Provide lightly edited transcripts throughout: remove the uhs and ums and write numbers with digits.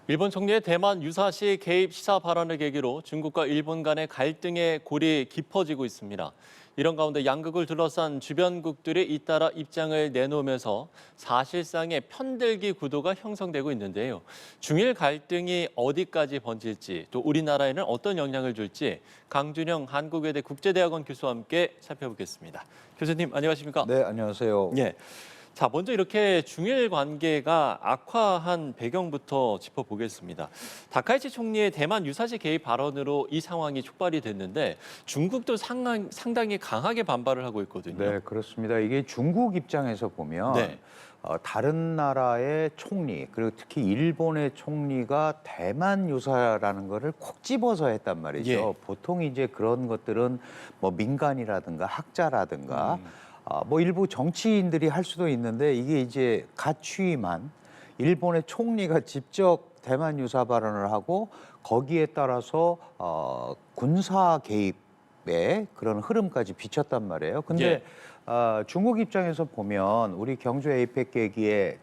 일본 총리의 대만 유사시 개입 시사 발언을 계기로 중국과 일본 간의 갈등의 골이 깊어지고 있습니다. 이런 가운데 양국을 둘러싼 주변국들이 잇따라 입장을 내놓으면서 사실상의 편들기 구도가 형성되고 있는데요. 중일 갈등이 어디까지 번질지 또 우리나라에는 어떤 영향을 줄지 강준영 한국외대 국제대학원 교수와 함께 살펴보겠습니다. 교수님 안녕하십니까? 네, 안녕하세요. 예. 자, 먼저 이렇게 중일 관계가 악화한 배경부터 짚어보겠습니다. 다카이치 총리의 대만 유사시 개입 발언으로 이 상황이 촉발이 됐는데 중국도 상당히 강하게 반발을 하고 있거든요. 네, 그렇습니다. 이게 중국 입장에서 보면 네. 다른 나라의 총리, 그리고 특히 일본의 총리가 대만 유사라는 거를 콕 집어서 했단 말이죠. 예. 보통 이제 그런 것들은 뭐 민간이라든가 학자라든가 뭐 일부 정치인들이 할 수도 있는데 이게 이제 갓 취임한 일본의 총리가 직접 대만 유사 발언을 하고 거기에 따라서 군사 개입의 그런 흐름까지 비쳤단 말이에요. 근데 중국 입장에서 보면 우리 경주 에이펙 계기에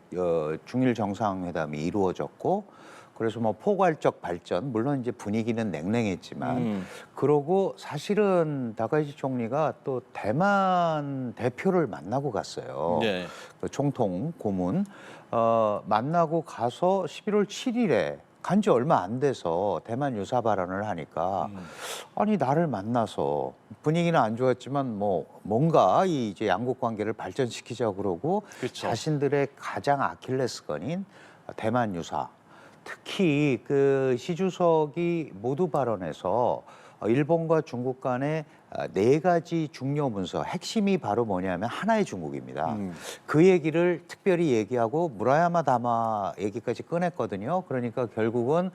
중일 정상회담이 이루어졌고 그래서 뭐 포괄적 발전, 물론 이제 분위기는 냉랭했지만 그러고 사실은 다카이치 총리가 또 대만 대표를 만나고 갔어요. 네. 그 총통 고문 만나고 가서 11월 7일에 간 지 얼마 안 돼서 대만 유사 발언을 하니까 아니 나를 만나서 분위기는 안 좋았지만 뭐 뭔가 이제 양국 관계를 발전시키자고 그러고 그렇죠. 자신들의 가장 아킬레스건인 대만 유사 특히 그 시 주석이 모두 발언에서 일본과 중국 간의 네 가지 중요 문서 핵심이 바로 뭐냐면 하나의 중국입니다. 그 얘기를 특별히 얘기하고 무라야마 다마 얘기까지 꺼냈거든요. 그러니까 결국은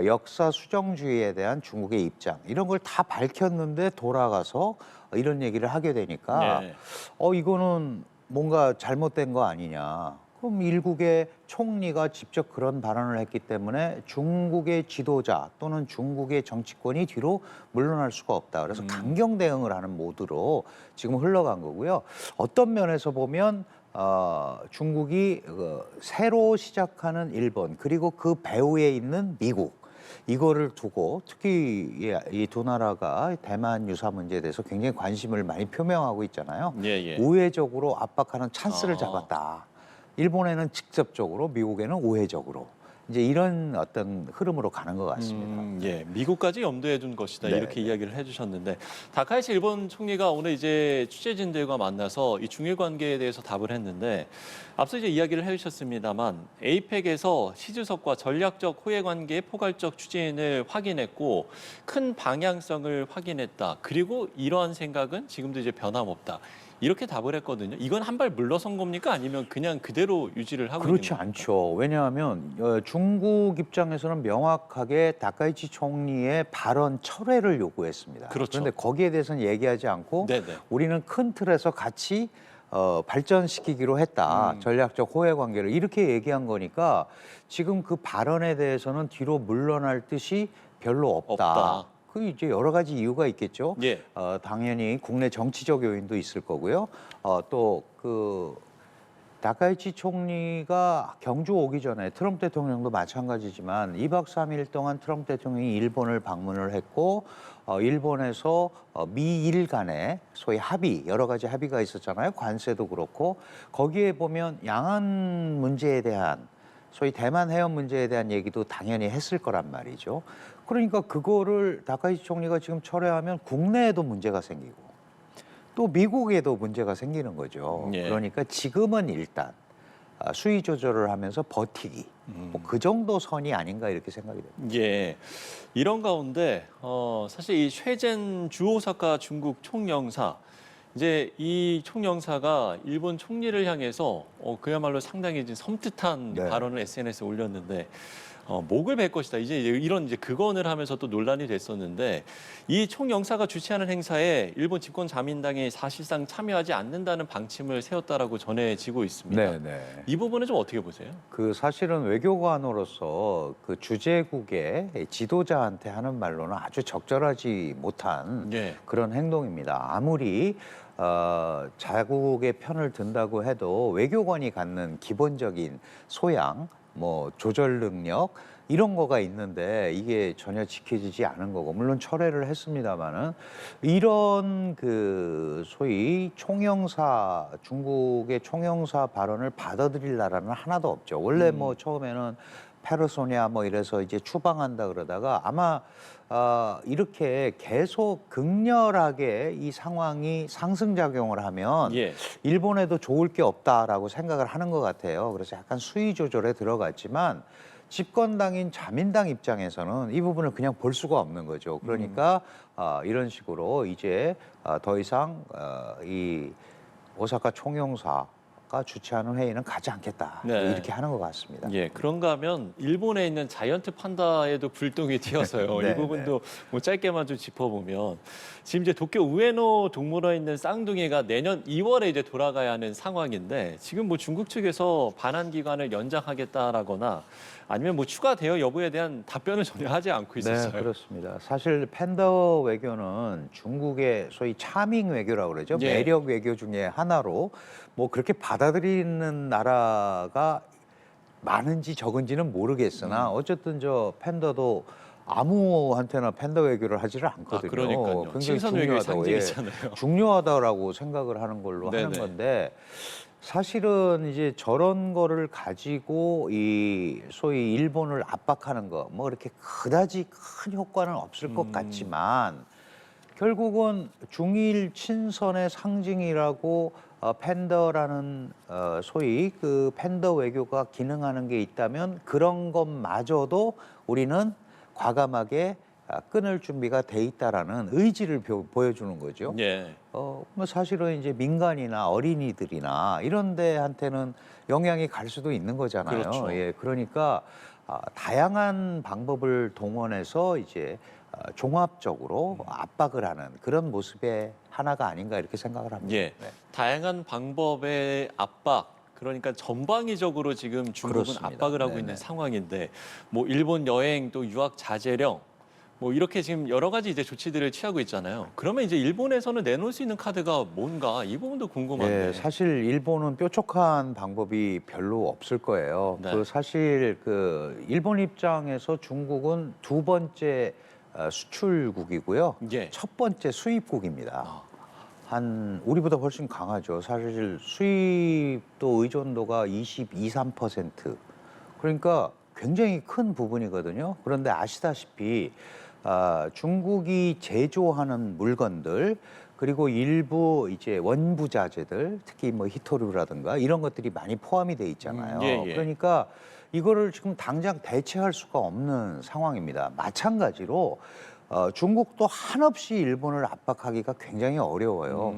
역사 수정주의에 대한 중국의 입장 이런 걸 다 밝혔는데 돌아가서 이런 얘기를 하게 되니까 네. 이거는 뭔가 잘못된 거 아니냐. 그럼 일국의 총리가 직접 그런 발언을 했기 때문에 중국의 지도자 또는 중국의 정치권이 뒤로 물러날 수가 없다. 그래서 강경 대응을 하는 모드로 지금 흘러간 거고요. 어떤 면에서 보면 중국이 새로 시작하는 일본 그리고 그 배후에 있는 미국 이거를 두고 특히 이 두 나라가 대만 유사 문제에 대해서 굉장히 관심을 많이 표명하고 있잖아요. 예. 우회적으로 압박하는 찬스를 아. 잡았다. 일본에는 직접적으로, 미국에는 우회적으로 이제 이런 어떤 흐름으로 가는 것 같습니다. 예, 미국까지 염두에 둔 것이다 네, 이렇게 네. 이야기를 해주셨는데 다카이치 일본 총리가 오늘 이제 취재진들과 만나서 이 중일 관계에 대해서 답을 했는데 앞서 이제 이야기를 해주셨습니다만 에이펙에서 시 주석과 전략적 호혜 관계의 포괄적 추진을 확인했고 큰 방향성을 확인했다. 그리고 이러한 생각은 지금도 이제 변함없다. 이렇게 답을 했거든요. 이건 한 발 물러선 겁니까? 아니면 그냥 그대로 유지를 하고 그렇지 있는 겁니까? 않죠. 왜냐하면 중국 입장에서는 명확하게 다카이치 총리의 발언 철회를 요구했습니다. 그렇죠. 그런데 거기에 대해서는 얘기하지 않고 네네. 우리는 큰 틀에서 같이 발전시키기로 했다. 전략적 호혜 관계를 이렇게 얘기한 거니까 지금 그 발언에 대해서는 뒤로 물러날 뜻이 별로 없다. 그 이제 여러 가지 이유가 있겠죠. 예. 당연히 국내 정치적 요인도 있을 거고요. 또 그 다카이치 총리가 경주 오기 전에 트럼프 대통령도 마찬가지지만 2박 3일 동안 트럼프 대통령이 일본을 방문을 했고 일본에서 미일 간의 소위 합의, 여러 가지 합의가 있었잖아요. 관세도 그렇고 거기에 보면 양안 문제에 대한 소위 대만 해협 문제에 대한 얘기도 당연히 했을 거란 말이죠. 그러니까 그거를 다카이치 총리가 지금 철회하면 국내에도 문제가 생기고 또 미국에도 문제가 생기는 거죠. 예. 그러니까 지금은 일단 수위 조절을 하면서 버티기. 뭐 그 정도 선이 아닌가 이렇게 생각이 됩니다. 예, 이런 가운데 사실 이 쉐젠 주오사카 중국 총영사 이제 이 총영사가 일본 총리를 향해서 그야말로 상당히 이제 섬뜩한 네. 발언을 SNS에 올렸는데 목을 벨 것이다. 이제 이런 이제 극언을 하면서 또 논란이 됐었는데 이 총영사가 주최하는 행사에 일본 집권 자민당이 사실상 참여하지 않는다는 방침을 세웠다라고 전해지고 있습니다. 네. 이 부분은 좀 어떻게 보세요? 그 사실은 외교관으로서 그 주재국의 지도자한테 하는 말로는 아주 적절하지 못한 예. 그런 행동입니다. 아무리 자국의 편을 든다고 해도 외교관이 갖는 기본적인 소양, 뭐 조절 능력 이런 거가 있는데 이게 전혀 지켜지지 않은 거고 물론 철회를 했습니다마는 이런 그 소위 총영사 중국의 총영사 발언을 받아들일 나라는 하나도 없죠. 원래 뭐 처음에는 페르소냐 뭐 이래서 이제 추방한다 그러다가 아마 이렇게 계속 극렬하게 이 상황이 상승작용을 하면 예. 일본에도 좋을 게 없다라고 생각을 하는 것 같아요. 그래서 약간 수위 조절에 들어갔지만 집권당인 자민당 입장에서는 이 부분을 그냥 볼 수가 없는 거죠. 그러니까 이런 식으로 이제 더 이상 이 오사카 총영사가 주최하는 회의는 가지 않겠다. 네. 이렇게 하는 것 같습니다. 예, 그런가 하면 일본에 있는 자이언트 판다에도 불똥이 튀어서요. 네, 이 부분도 뭐 짧게만 좀 짚어보면 지금 이제 도쿄 우에노 동물원에 있는 쌍둥이가 내년 2월에 이제 돌아가야 하는 상황인데 지금 뭐 중국 측에서 반환 기간을 연장하겠다라거나 아니면 뭐 추가 대여 여부에 대한 답변을 전혀 하지 않고 있었어요. 네, 그렇습니다. 사실 팬더 외교는 중국의 소위 차밍 외교라고 그러죠. 예. 매력 외교 중에 하나로 뭐 그렇게 받아들이는 나라가 많은지 적은지는 모르겠으나 어쨌든 저 팬더도 아무한테나 팬더 외교를 하지를 않거든요. 그러니까요. 굉장히 친선 외교의 중요하다고, 예, 상징이잖아요. 중요하다라고 생각을 하는 걸로 하는 네네. 건데 사실은 이제 저런 거를 가지고 이 소위 일본을 압박하는 거 뭐 이렇게 그다지 큰 효과는 없을 것 같지만 결국은 중일 친선의 상징이라고 팬더라는 소위 그 팬더 외교가 기능하는 게 있다면 그런 것마저도 우리는 과감하게 끊을 준비가 돼 있다라는 의지를 보여주는 거죠. 예. 뭐 사실은 이제 민간이나 어린이들이나 이런 데한테는 영향이 갈 수도 있는 거잖아요. 그렇죠. 예, 그러니까 다양한 방법을 동원해서 이제 종합적으로 압박을 하는 그런 모습의 하나가 아닌가 이렇게 생각을 합니다. 예. 네. 다양한 방법의 압박, 그러니까 전방위적으로 지금 중국은 그렇습니다. 압박을 하고 네네. 있는 상황인데, 뭐 일본 여행 또 유학 자제령, 뭐 이렇게 지금 여러 가지 이제 조치들을 취하고 있잖아요. 그러면 이제 일본에서는 내놓을 수 있는 카드가 뭔가 이 부분도 궁금한데. 예, 사실 일본은 뾰족한 방법이 별로 없을 거예요. 네. 그 사실 그 일본 입장에서 중국은 두 번째 수출국이고요. 예. 첫 번째 수입국입니다. 아. 한 우리보다 훨씬 강하죠. 사실 수입도 의존도가 22, 3%. 그러니까 굉장히 큰 부분이거든요. 그런데 아시다시피 중국이 제조하는 물건들 그리고 일부 이제 원부 자재들 특히 뭐 히토류라든가 이런 것들이 많이 포함이 돼 있잖아요. 예, 예. 그러니까 이거를 지금 당장 대체할 수가 없는 상황입니다. 마찬가지로 중국도 한없이 일본을 압박하기가 굉장히 어려워요.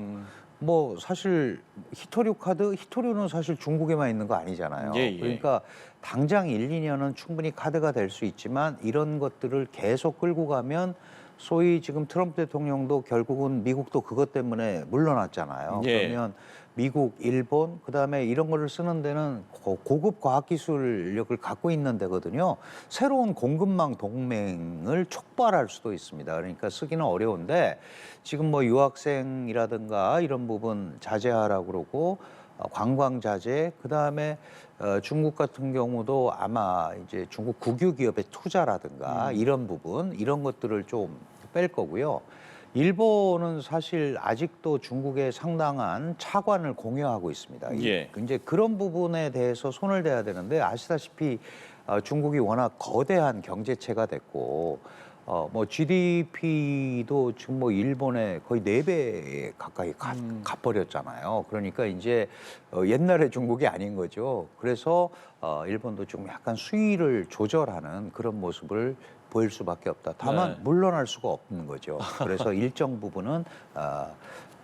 뭐 사실 히토류는 사실 중국에만 있는 거 아니잖아요. 예, 예. 그러니까 당장 1, 2년은 충분히 카드가 될 수 있지만 이런 것들을 계속 끌고 가면 소위 지금 트럼프 대통령도 결국은 미국도 그것 때문에 물러났잖아요. 예. 그러면 미국, 일본, 그다음에 이런 거를 쓰는 데는 고급 과학기술력을 갖고 있는 데거든요. 새로운 공급망 동맹을 촉발할 수도 있습니다. 그러니까 쓰기는 어려운데 지금 뭐 유학생이라든가 이런 부분 자제하라고 그러고 관광 자제, 그다음에 중국 같은 경우도 아마 이제 중국 국유 기업의 투자라든가 이런 부분, 이런 것들을 좀 뺄 거고요. 일본은 사실 아직도 중국에 상당한 차관을 공여하고 있습니다. 예. 이제 그런 부분에 대해서 손을 대야 되는데 아시다시피 중국이 워낙 거대한 경제체가 됐고 뭐 GDP도 지금 뭐 일본의 거의 4배 가까이 가버렸잖아요. 그러니까 이제 옛날의 중국이 아닌 거죠. 그래서 일본도 좀 약간 수위를 조절하는 그런 모습을 보일 수밖에 없다. 다만 네. 물러날 수가 없는 거죠. 그래서 일정 부분은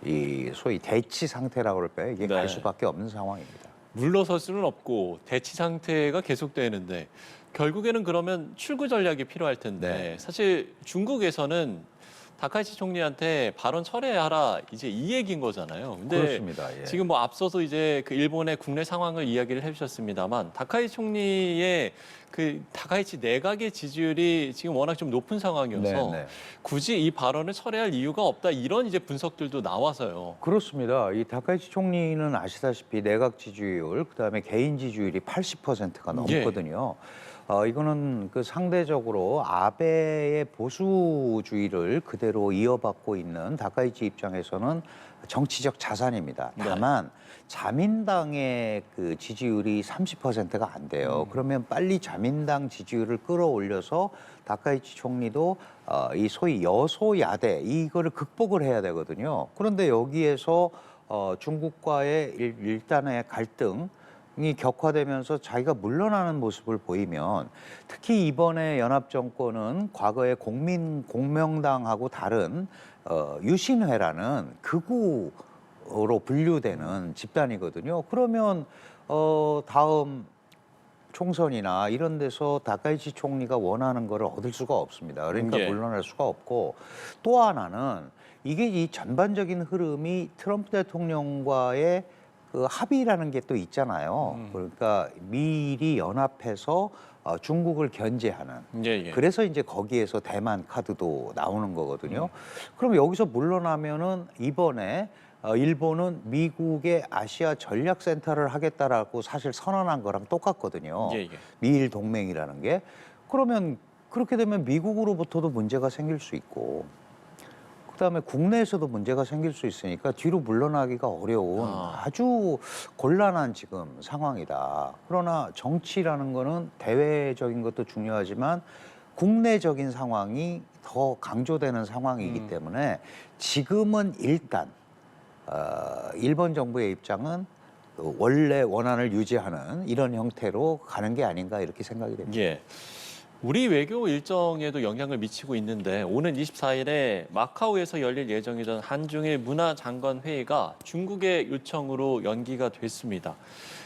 이 소위 대치 상태라고 그럴까요? 이게 네. 갈 수밖에 없는 상황입니다. 물러설 수는 없고 대치 상태가 계속되는데 결국에는 그러면 출구 전략이 필요할 텐데 네. 사실 중국에서는 다카이치 총리한테 발언 철회하라 이제 이 얘기인 거잖아요. 근데 그렇습니다. 예. 지금 뭐 앞서서 이제 그 일본의 국내 상황을 이야기를 해주셨습니다만 다카이치 총리의 그 다카이치 내각의 지지율이 지금 워낙 좀 높은 상황이어서 네, 네. 굳이 이 발언을 철회할 이유가 없다 이런 이제 분석들도 나와서요. 그렇습니다. 이 다카이치 총리는 아시다시피 내각 지지율, 그다음에 개인 지지율이 80%가 넘거든요. 이거는 그 상대적으로 아베의 보수주의를 그대로 이어받고 있는 다카이치 입장에서는 정치적 자산입니다. 네. 다만 자민당의 그 지지율이 30%가 안 돼요. 그러면 빨리 자민당 지지율을 끌어올려서 다카이치 총리도 이 소위 여소야대 이거를 극복을 해야 되거든요. 그런데 여기에서 중국과의 일단의 갈등 이 격화되면서 자기가 물러나는 모습을 보이면 특히 이번에 연합정권은 과거에 공명당하고 다른 유신회라는 극우로 분류되는 집단이거든요. 그러면 다음 총선이나 이런 데서 다카이치 총리가 원하는 거를 얻을 수가 없습니다. 그러니까 예. 물러날 수가 없고 또 하나는 이게 이 전반적인 흐름이 트럼프 대통령과의 그 합의라는 게 또 있잖아요. 그러니까 미일이 연합해서 중국을 견제하는. 예, 예. 그래서 이제 거기에서 대만 카드도 나오는 거거든요. 그럼 여기서 물러나면은 이번에 일본은 미국의 아시아 전략센터를 하겠다라고 사실 선언한 거랑 똑같거든요. 예, 예. 미일 동맹이라는 게. 그러면 그렇게 되면 미국으로부터도 문제가 생길 수 있고 그다음에 국내에서도 문제가 생길 수 있으니까 뒤로 물러나기가 어려운 아주 곤란한 지금 상황이다. 그러나 정치라는 거는 대외적인 것도 중요하지만 국내적인 상황이 더 강조되는 상황이기 때문에 지금은 일단 일본 정부의 입장은 원래 원안을 유지하는 이런 형태로 가는 게 아닌가 이렇게 생각이 됩니다. 예. 우리 외교 일정에도 영향을 미치고 있는데 오는 24일에 마카오에서 열릴 예정이던 한중일 문화장관 회의가 중국의 요청으로 연기가 됐습니다.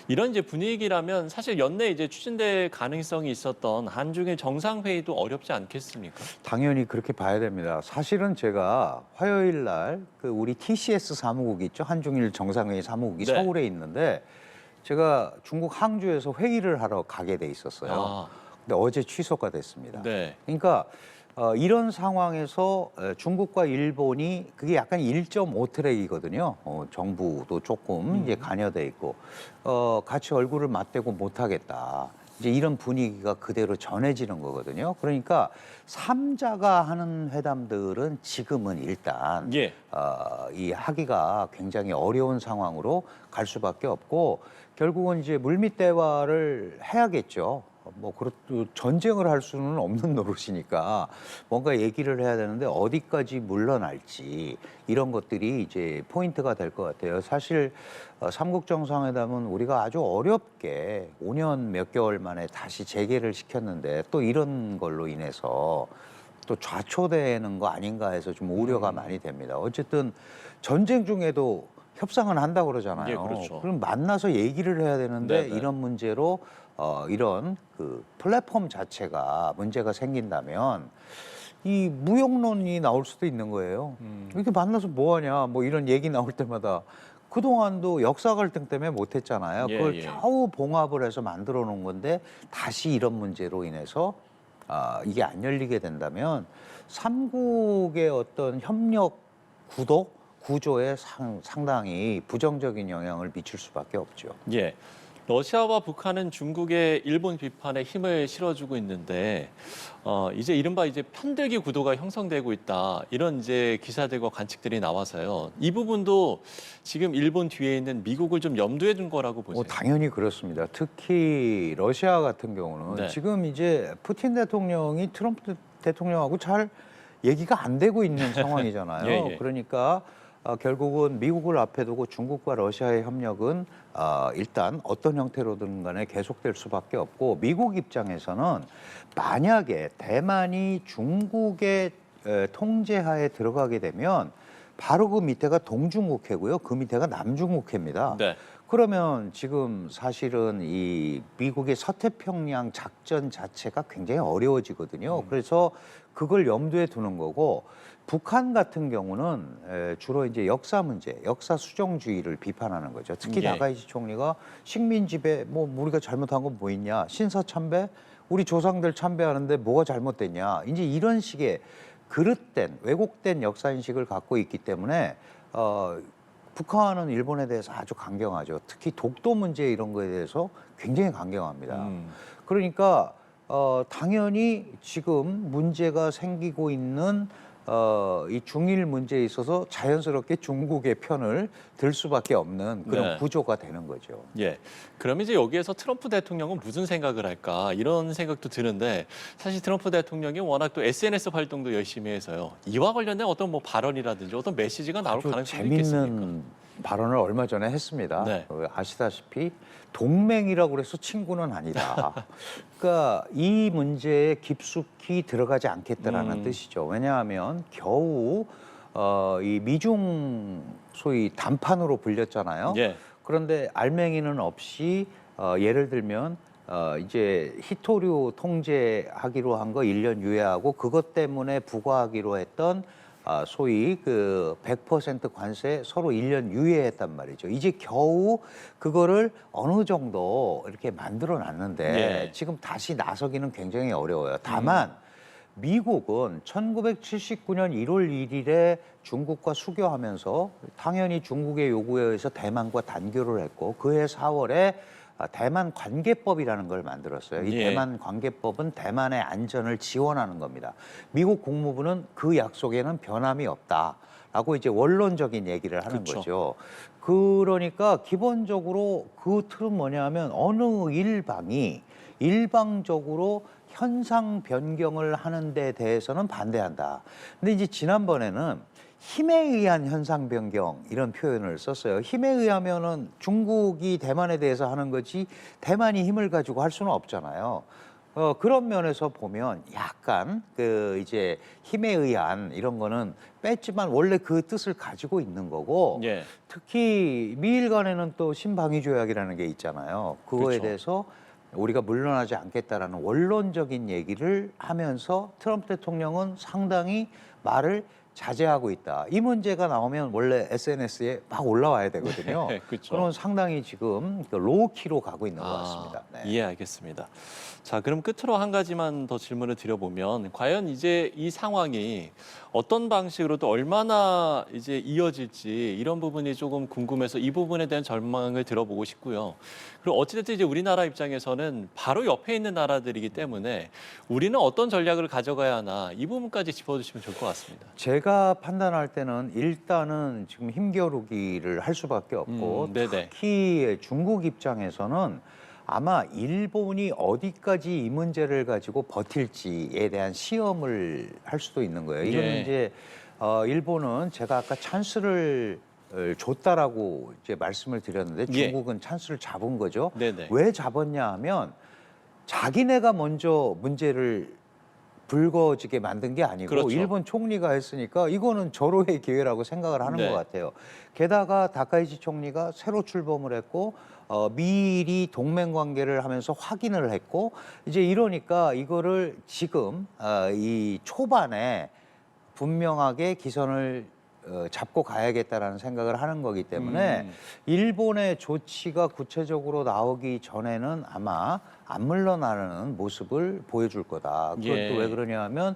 이런 이제 분위기라면 사실 연내 이제 추진될 가능성이 있었던 한중일 정상회의도 어렵지 않겠습니까? 당연히 그렇게 봐야 됩니다. 사실은 제가 화요일 날 그 우리 TCS 사무국 있죠? 한중일 정상회의 사무국이 네. 서울에 있는데 제가 중국 항주에서 회의를 하러 가게 돼 있었어요. 아, 근데 어제 취소가 됐습니다. 네. 그러니까 이런 상황에서 중국과 일본이 그게 약간 1.5 트랙이거든요. 정부도 조금 이제 관여돼 있고 같이 얼굴을 맞대고 못하겠다. 이제 이런 분위기가 그대로 전해지는 거거든요. 그러니까 삼자가 하는 회담들은 지금은 일단 예. 이 하기가 굉장히 어려운 상황으로 갈 수밖에 없고 결국은 이제 물밑 대화를 해야겠죠. 전쟁을 할 수는 없는 노릇이니까 뭔가 얘기를 해야 되는데 어디까지 물러날지 이런 것들이 이제 포인트가 될 것 같아요. 사실 삼국 정상회담은 우리가 아주 어렵게 5년 몇 개월 만에 다시 재개를 시켰는데 또 이런 걸로 인해서 또 좌초되는 거 아닌가 해서 좀 우려가 많이 됩니다. 어쨌든 전쟁 중에도 협상은 한다고 그러잖아요. 예, 그렇죠. 그럼 만나서 얘기를 해야 되는데 네네. 이런 문제로 이런 그 플랫폼 자체가 문제가 생긴다면 이 무역론이 나올 수도 있는 거예요. 이렇게 만나서 뭐 하냐 뭐 이런 얘기 나올 때마다 그동안도 역사 갈등 때문에 못했잖아요. 예, 그걸 예. 겨우 봉합을 해서 만들어 놓은 건데 다시 이런 문제로 인해서 이게 안 열리게 된다면 삼국의 어떤 협력 구조에 상당히 부정적인 영향을 미칠 수밖에 없죠. 예. 러시아와 북한은 중국의 일본 비판에 힘을 실어주고 있는데 이제 이른바 이제 편들기 구도가 형성되고 있다 이런 이제 기사들과 관측들이 나와서요. 이 부분도 지금 일본 뒤에 있는 미국을 좀 염두에 둔 거라고 보세요. 당연히 그렇습니다. 특히 러시아 같은 경우는 네. 지금 이제 푸틴 대통령이 트럼프 대통령하고 잘 얘기가 안 되고 있는 상황이잖아요. 예, 예. 그러니까 결국은 미국을 앞에 두고 중국과 러시아의 협력은 일단 어떤 형태로든 간에 계속될 수밖에 없고 미국 입장에서는 만약에 대만이 중국의 통제하에 들어가게 되면 바로 그 밑에가 동중국해고요. 그 밑에가 남중국해입니다. 네. 그러면 지금 사실은 이 미국의 서태평양 작전 자체가 굉장히 어려워지거든요. 그래서 그걸 염두에 두는 거고 북한 같은 경우는 주로 이제 역사 문제, 역사 수정주의를 비판하는 거죠. 특히 예. 나가이치 총리가 식민 지배 뭐 우리가 잘못한 건 뭐 있냐? 신사 참배? 우리 조상들 참배하는데 뭐가 잘못됐냐? 이제 이런 식의 그릇된 왜곡된 역사 인식을 갖고 있기 때문에 북한은 일본에 대해서 아주 강경하죠. 특히 독도 문제 이런 거에 대해서 굉장히 강경합니다. 그러니까 당연히 지금 문제가 생기고 있는 이 중일 문제에 있어서 자연스럽게 중국의 편을 들 수밖에 없는 그런 네. 구조가 되는 거죠. 예. 그럼 이제 여기에서 트럼프 대통령은 무슨 생각을 할까 이런 생각도 드는데 사실 트럼프 대통령이 워낙 또 SNS 활동도 열심히 해서요. 이와 관련된 어떤 뭐 발언이라든지 어떤 메시지가 나올 아주 가능성이 있겠습니까? 재밌는 발언을 얼마 전에 했습니다. 네. 아시다시피 동맹이라고 그래서 친구는 아니다. 그러니까 이 문제에 깊숙이 들어가지 않겠다라는 뜻이죠. 왜냐하면 겨우 이 미중 소위 단판으로 불렸잖아요. 예. 그런데 알맹이는 없이 예를 들면 이제 히토류 통제하기로 한 거 1년 유예하고 그것 때문에 부과하기로 했던 소위 그 100% 관세 서로 1년 유예했단 말이죠. 이제 겨우 그거를 어느 정도 이렇게 만들어 놨는데 예. 지금 다시 나서기는 굉장히 어려워요. 다만 미국은 1979년 1월 1일에 중국과 수교하면서 당연히 중국의 요구에 의해서 대만과 단교를 했고 그해 4월에 대만 관계법이라는 걸 만들었어요. 이 예. 대만 관계법은 대만의 안전을 지원하는 겁니다. 미국 국무부는 그 약속에는 변함이 없다라고 이제 원론적인 얘기를 하는 그쵸. 거죠. 그러니까 기본적으로 그 틀은 뭐냐면 어느 일방이 일방적으로 현상 변경을 하는 데 대해서는 반대한다. 근데 이제 지난번에는 힘에 의한 현상 변경 이런 표현을 썼어요. 힘에 의하면은 중국이 대만에 대해서 하는 거지 대만이 힘을 가지고 할 수는 없잖아요. 그런 면에서 보면 약간 그 이제 힘에 의한 이런 거는 뺐지만 원래 그 뜻을 가지고 있는 거고 예. 특히 미일 간에는 또 신방위 조약이라는 게 있잖아요. 그거에 그렇죠. 대해서 우리가 물러나지 않겠다라는 원론적인 얘기를 하면서 트럼프 대통령은 상당히 말을 자제하고 있다. 이 문제가 나오면 원래 SNS에 막 올라와야 되거든요. 네, 그렇죠. 그런 상당히 지금 로우키로 가고 있는 것 같습니다. 네. 예, 알겠습니다. 자, 그럼 끝으로 한 가지만 더 질문을 드려보면 과연 이제 이 상황이 어떤 방식으로 또 얼마나 이제 이어질지 이런 부분이 조금 궁금해서 이 부분에 대한 전망을 들어보고 싶고요. 그리고 어찌됐든 이제 우리나라 입장에서는 바로 옆에 있는 나라들이기 때문에 우리는 어떤 전략을 가져가야 하나 이 부분까지 짚어주시면 좋을 것 같습니다. 제가 판단할 때는 일단은 지금 힘겨루기를 할 수밖에 없고 네네. 특히 중국 입장에서는 아마 일본이 어디까지 이 문제를 가지고 버틸지에 대한 시험을 할 수도 있는 거예요. 이거는 예. 이제 일본은 제가 아까 찬스를 줬다라고 이제 말씀을 드렸는데 예. 중국은 찬스를 잡은 거죠. 네네. 왜 잡았냐 하면 자기네가 먼저 문제를 불거지게 만든 게 아니고 그렇죠. 일본 총리가 했으니까 이거는 절호의 기회라고 생각을 하는 네. 것 같아요. 게다가 다카이치 총리가 새로 출범을 했고 미일이 동맹 관계를 하면서 확인을 했고 이제 이러니까 이거를 지금 이 초반에 분명하게 기선을 잡고 가야겠다라는 생각을 하는 거기 때문에 일본의 조치가 구체적으로 나오기 전에는 아마 안 물러나는 모습을 보여줄 거다. 그것도 예. 왜 그러냐 하면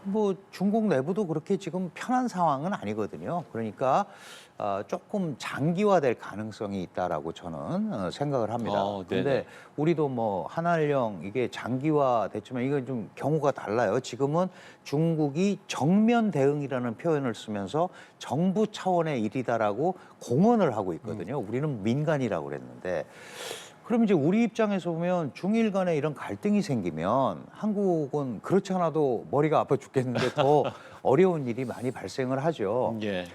뭐 중국 내부도 그렇게 지금 편한 상황은 아니거든요. 그러니까 조금 장기화될 가능성이 있다라고 저는 생각을 합니다. 네네. 그런데 우리도 뭐 한일령 이게 장기화됐지만 이건 좀 경우가 달라요. 지금은 중국이 정면 대응이라는 표현을 쓰면서 정부 차원의 일이다라고 공언을 하고 있거든요. 우리는 민간이라고 그랬는데 그럼 이제 우리 입장에서 보면 중일 간에 이런 갈등이 생기면 한국은 그렇지 않아도 머리가 아파 죽겠는데 더 어려운 일이 많이 발생을 하죠. 예.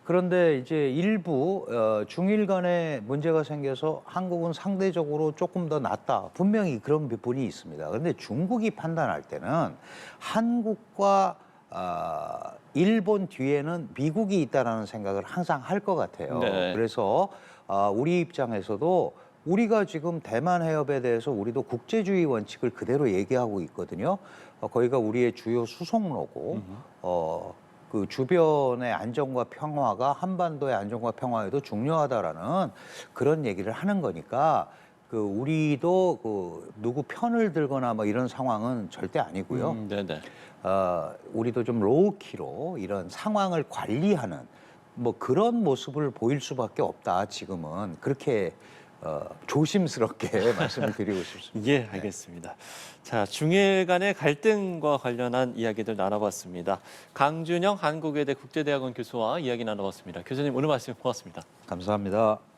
그런데 이제 일부 중일 간에 문제가 생겨서 한국은 상대적으로 조금 더 낫다. 분명히 그런 부분이 있습니다. 그런데 중국이 판단할 때는 한국과 일본 뒤에는 미국이 있다라는 생각을 항상 할 것 같아요. 네. 그래서 우리 입장에서도 우리가 지금 대만 해협에 대해서 우리도 국제주의 원칙을 그대로 얘기하고 있거든요. 거기가 우리의 주요 수송로고 그 주변의 안정과 평화가 한반도의 안정과 평화에도 중요하다라는 그런 얘기를 하는 거니까 그 우리도 그 누구 편을 들거나 뭐 이런 상황은 절대 아니고요. 네네. 우리도 좀 로우키로 이런 상황을 관리하는 뭐 그런 모습을 보일 수밖에 없다. 지금은 그렇게 조심스럽게 말씀을 드리고 싶습니다. 예, 알겠습니다. 자, 중일 간의 갈등과 관련한 이야기들 나눠봤습니다. 강준영 한국외대 국제대학원 교수와 이야기 나눠봤습니다. 교수님 오늘 말씀 고맙습니다. 감사합니다.